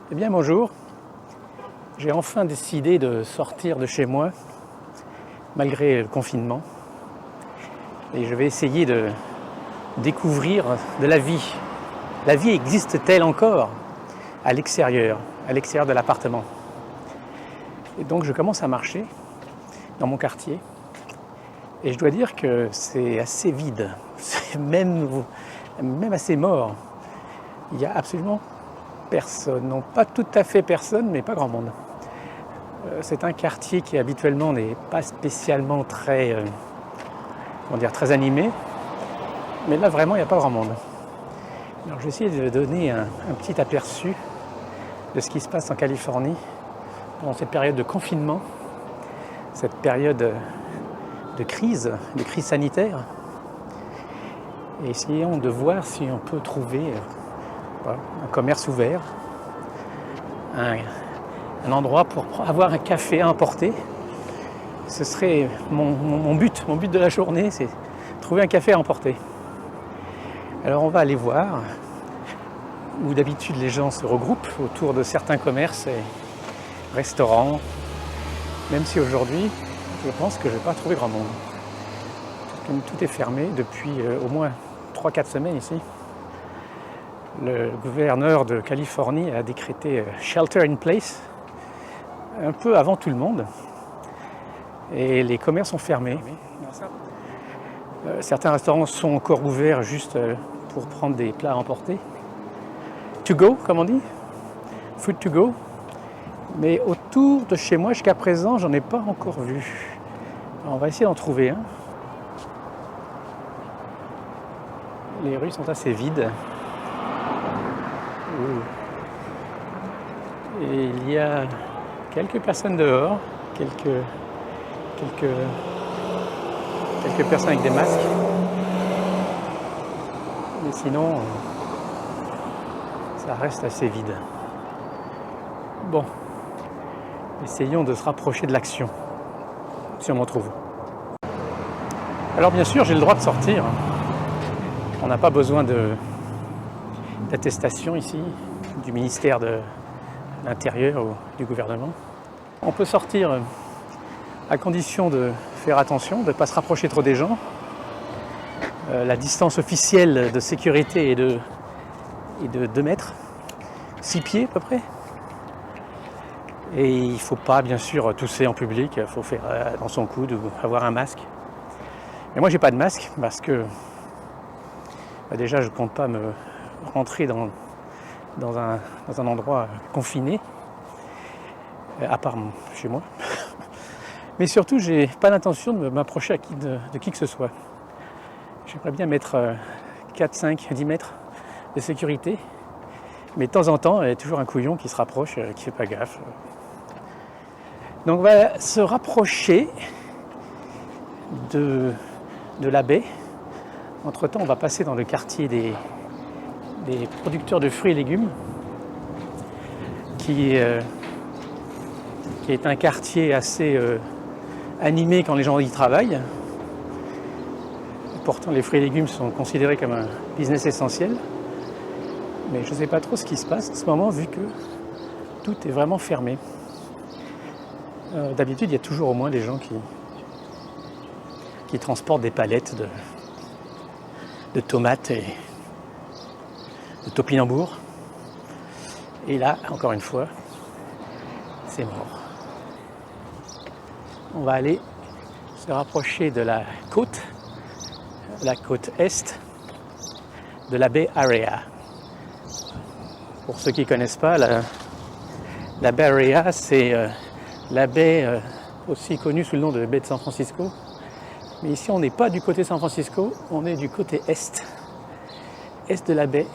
Eh bien bonjour, j'ai enfin décidé de sortir de chez moi malgré le confinement et je vais essayer de découvrir de la vie. La vie existe-t-elle encore à l'extérieur de l'appartement? Et donc je commence à marcher dans mon quartier et je dois dire que c'est assez vide, c'est même assez mort. Il n'y a absolument personne, non pas tout à fait personne, mais pas grand monde. C'est un quartier qui habituellement n'est pas spécialement très animé, mais là vraiment il n'y a pas grand monde. Alors je vais essayer de donner un petit aperçu de ce qui se passe en Californie pendant cette période de confinement, cette période de crise sanitaire, et essayons de voir si on peut trouver un commerce ouvert, un endroit pour avoir un café à emporter. Ce serait mon but de la journée, c'est trouver un café à emporter. Alors on va aller voir où d'habitude les gens se regroupent autour de certains commerces et restaurants, même si aujourd'hui je pense que je ne vais pas trouver grand monde. Comme tout est fermé depuis au moins 3-4 semaines ici. Le gouverneur de Californie a décrété shelter in place un peu avant tout le monde et les commerces sont fermés. Certains restaurants sont encore ouverts juste pour prendre des plats à emporter. To go, comme on dit, food to go. Mais autour de chez moi, jusqu'à présent, j'en ai pas encore vu. Alors, on va essayer d'en trouver un. Les rues sont assez vides. Et il y a quelques personnes dehors, quelques personnes avec des masques. Mais sinon, ça reste assez vide. Bon, essayons de se rapprocher de l'action, si on en trouve. Alors bien sûr, j'ai le droit de sortir. On n'a pas besoin d'attestation ici, du ministère de l'Intérieur ou du gouvernement. On peut sortir à condition de faire attention, de ne pas se rapprocher trop des gens. La distance officielle de sécurité est de 2 mètres, 6 pieds à peu près. Et il ne faut pas bien sûr tousser en public, il faut faire dans son coude ou avoir un masque. Mais moi j'ai pas de masque parce que déjà je ne compte pas me rentrer dans un endroit confiné, à part chez moi. Mais surtout, j'ai pas l'intention de m'approcher de qui que ce soit. J'aimerais bien mettre 4, 5, 10 mètres de sécurité. Mais de temps en temps, il y a toujours un couillon qui se rapproche, qui ne fait pas gaffe. Donc on va se rapprocher de la baie. Entre-temps, on va passer dans le quartier des producteurs de fruits et légumes, qui est un quartier assez animé quand les gens y travaillent. Pourtant, les fruits et légumes sont considérés comme un business essentiel. Mais je ne sais pas trop ce qui se passe en ce moment, vu que tout est vraiment fermé. D'habitude, il y a toujours au moins des gens qui transportent des palettes de tomates et de topinambour. Et là, encore une fois, c'est mort. On va aller se rapprocher de la côte est de la Bay Area. Pour ceux qui ne connaissent pas, la Bay Area, c'est la baie aussi connue sous le nom de baie de San Francisco. Mais ici, on n'est pas du côté San Francisco, on est du côté est de la baie.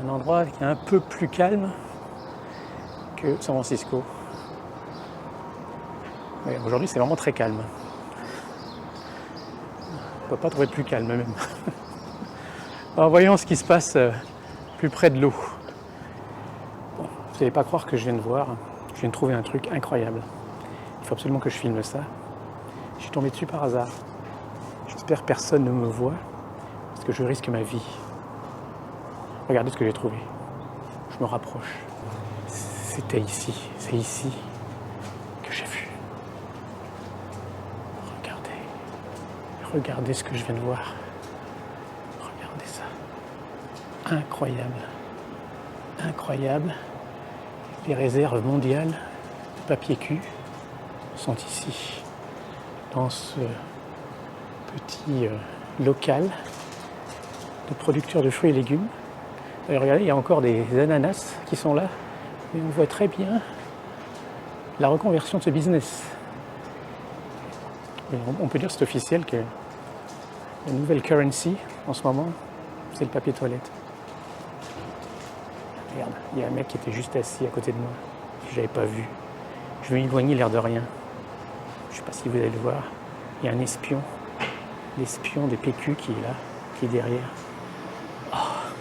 Un endroit qui est un peu plus calme que San Francisco. Mais aujourd'hui, c'est vraiment très calme. On ne peut pas trouver plus calme même. Alors voyons ce qui se passe plus près de l'eau. Bon, vous n'allez pas croire que je viens de voir. Je viens de trouver un truc incroyable. Il faut absolument que je filme ça. Je suis tombé dessus par hasard. J'espère que personne ne me voit, parce que je risque ma vie. Regardez ce que j'ai trouvé. Je me rapproche. C'était ici, c'est ici que j'ai vu. Regardez ce que je viens de voir. Regardez ça. Incroyable. Incroyable. Les réserves mondiales de papier cul sont ici, dans ce petit local de producteurs de fruits et légumes. Et regardez, il y a encore des ananas qui sont là. Et on voit très bien la reconversion de ce business. Et on peut dire que c'est officiel que la nouvelle currency en ce moment, c'est le papier toilette. Regarde, il y a un mec qui était juste assis à côté de moi, que je n'avais pas vu. Je vais m'éloigner l'air de rien. Je ne sais pas si vous allez le voir. Il y a un espion, l'espion des PQ qui est là, qui est derrière. Oh,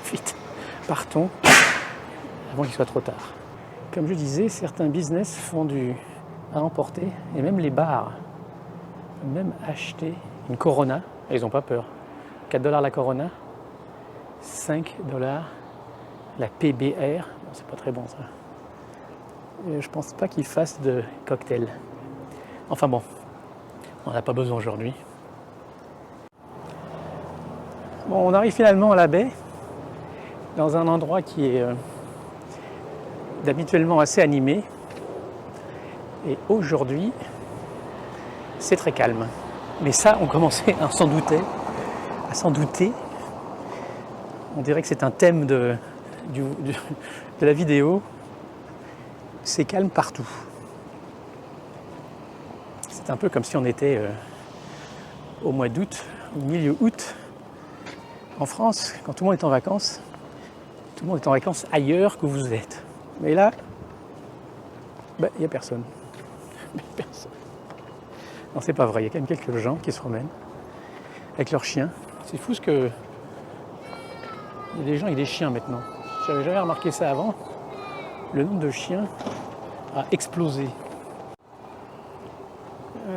vite, partons avant qu'il soit trop tard. Comme je disais, certains business font du à emporter, et même les bars. Même acheter une Corona, et ils n'ont pas peur. 4 $ la Corona, 5 $ la PBR. Bon, c'est pas très bon ça. Je pense pas qu'ils fassent de cocktail. Enfin bon, on n'a pas besoin aujourd'hui. Bon, on arrive finalement à la baie, dans un endroit qui est d'habituellement assez animé. Et aujourd'hui, c'est très calme. Mais ça, on commençait à s'en douter. On dirait que c'est un thème de la vidéo. C'est calme partout. C'est un peu comme si on était au mois d'août, au milieu août, en France, quand tout le monde est en vacances. Tout le monde est en vacances ailleurs que vous êtes. Mais là, il n'y a personne. Personne. Non, c'est pas vrai, il y a quand même quelques gens qui se promènent avec leurs chiens. C'est fou ce que... Il y a des gens avec des chiens maintenant. J'avais jamais remarqué ça avant. Le nombre de chiens a explosé.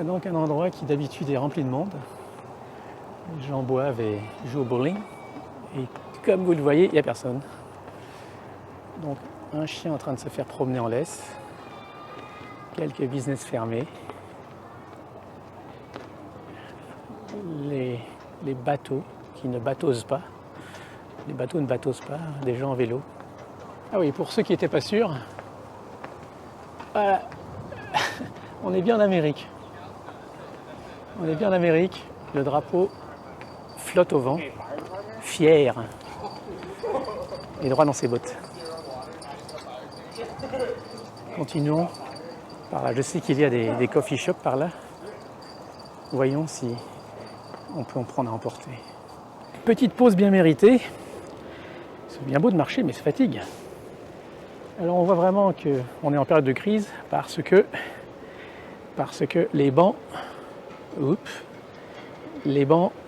Donc un endroit qui d'habitude est rempli de monde. Les gens boivent et jouent au bowling. Et comme vous le voyez, il n'y a personne. Donc un chien en train de se faire promener en laisse. Quelques business fermés. Les bateaux qui ne bateausent pas. Les bateaux ne bateausent pas, des gens en vélo. Ah oui, pour ceux qui n'étaient pas sûrs, voilà, on est bien en Amérique. On est bien en Amérique, le drapeau flotte au vent, fier, et droit dans ses bottes. Continuons par là. Je sais qu'il y a des coffee shops par là. Voyons si on peut en prendre à emporter. Petite pause bien méritée. C'est bien beau de marcher, mais ça fatigue. Alors on voit vraiment qu'on est en période de crise parce que les bancs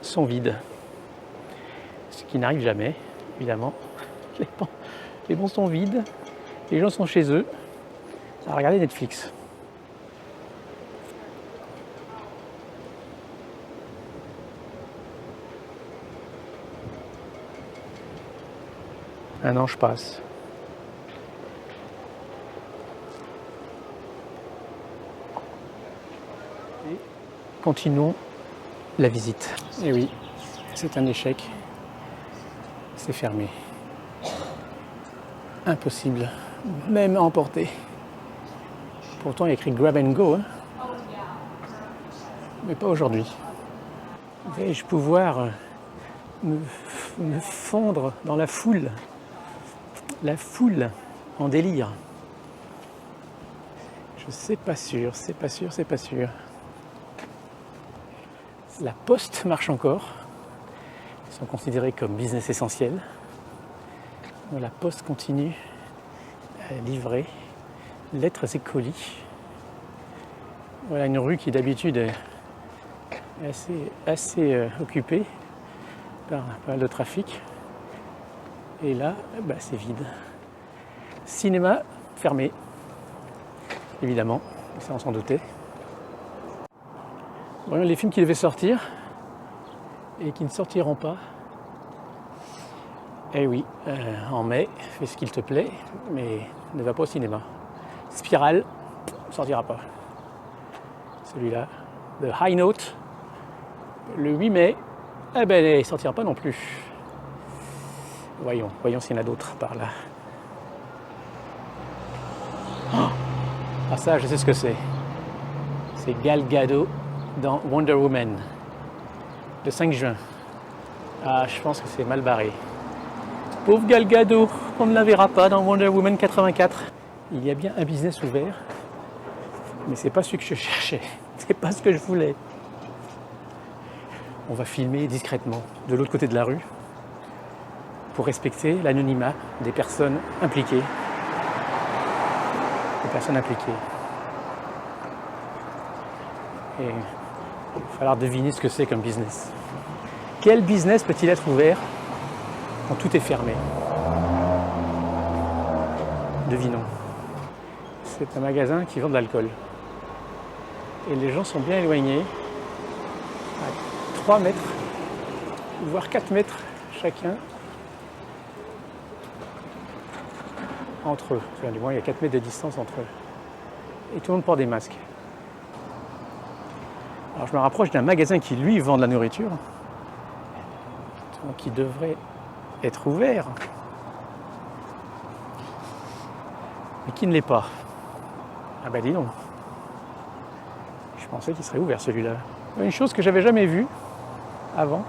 sont vides. Ce qui n'arrive jamais, évidemment. Les bancs sont vides, les gens sont chez eux à regarder Netflix. Un ange passe. Et continuons la visite. Et oui, c'est un échec. C'est fermé. Impossible, même à emporter. Pourtant, il y a écrit grab and go, hein. Mais pas aujourd'hui. Vais-je pouvoir me fondre dans la foule en délire? C'est pas sûr. La poste marche encore. Ils sont considérés comme business essentiel. La poste continue à livrer lettres et colis. Voilà une rue qui d'habitude est assez occupée par le trafic. Et là, c'est vide. Cinéma fermé, évidemment, ça on s'en doutait. Bon, les films qui devaient sortir et qui ne sortiront pas. Eh oui, en mai, fais ce qu'il te plaît, mais ne va pas au cinéma. Spirale, ne sortira pas. Celui-là, The High Note, le 8 mai, eh ben, il ne sortira pas non plus. Voyons s'il y en a d'autres par là. Ah ça, je sais ce que c'est. C'est Gal Gadot dans Wonder Woman, le 5 juin. Ah, je pense que c'est mal barré. Pauvre Gal Gadot, on ne la verra pas dans Wonder Woman 84. Il y a bien un business ouvert, mais c'est pas celui que je cherchais. C'est pas ce que je voulais. On va filmer discrètement de l'autre côté de la rue pour respecter l'anonymat des personnes impliquées. Et il va falloir deviner ce que c'est comme business. Quel business peut-il être ouvert quand tout est fermé? Devinons. C'est un magasin qui vend de l'alcool. Et les gens sont bien éloignés, à 3 mètres, voire 4 mètres chacun entre eux. Du moins, il y a 4 mètres de distance entre eux. Et tout le monde porte des masques. Alors je me rapproche d'un magasin qui, lui, vend de la nourriture. Donc, qui devrait être ouvert. Mais qui ne l'est pas. Ah ben dis donc. Je pensais qu'il serait ouvert celui-là. Une chose que j'avais jamais vue avant,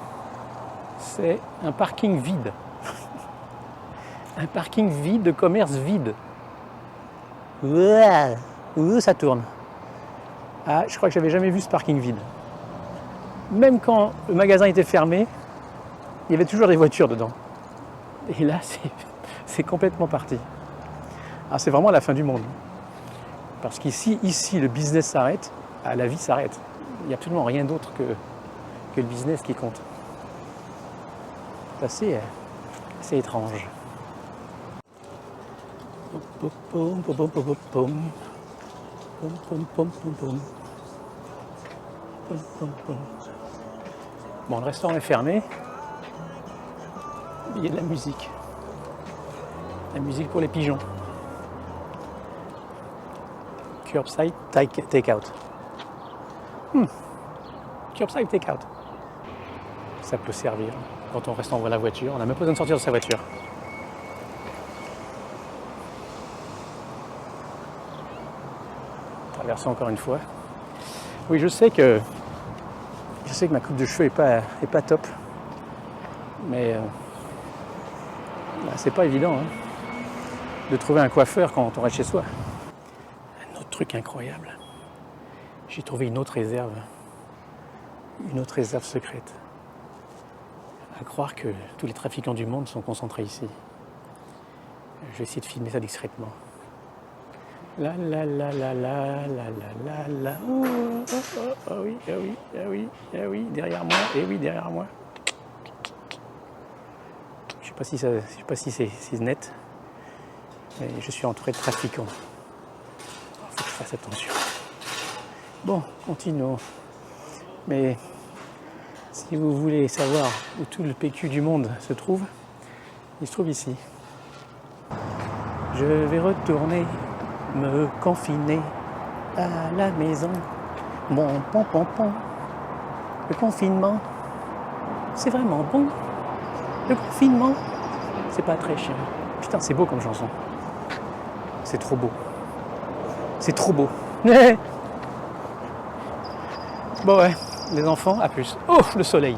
c'est un parking vide. Un parking vide de commerce vide. Ouh, ça tourne. Ah, je crois que j'avais jamais vu ce parking vide. Même quand le magasin était fermé, il y avait toujours des voitures dedans. Et là, c'est complètement parti. Ah, c'est vraiment la fin du monde. Parce qu'ici, le business s'arrête, la vie s'arrête. Il n'y a absolument rien d'autre que le business qui compte. C'est assez étrange. Bon, le restaurant est fermé. Il y a de la musique. La musique pour les pigeons. Curbside take-out. Curbside take-out. Ça peut servir quand on reste en la voiture. On n'a même pas besoin de sortir de sa voiture. Traversons encore une fois. Oui, je sais que ma coupe de cheveux est pas top. Mais c'est pas évident de trouver un coiffeur quand on reste chez soi. Un autre truc incroyable. J'ai trouvé une autre réserve secrète. À croire que tous les trafiquants du monde sont concentrés ici. Je vais essayer de filmer ça discrètement. La la la la la la la la. Oh oui, derrière moi. Derrière moi. Je sais pas si c'est net, mais je suis entouré de trafiquants. Il faut que je fasse attention. Bon, continuons. Mais si vous voulez savoir où tout le PQ du monde se trouve, il se trouve ici. Je vais retourner me confiner à la maison. Bon, Le confinement, c'est vraiment bon. Le confinement, c'est pas très chiant. Putain, c'est beau comme chanson. C'est trop beau. C'est trop beau. Bon ouais, les enfants, à plus. Oh, le soleil.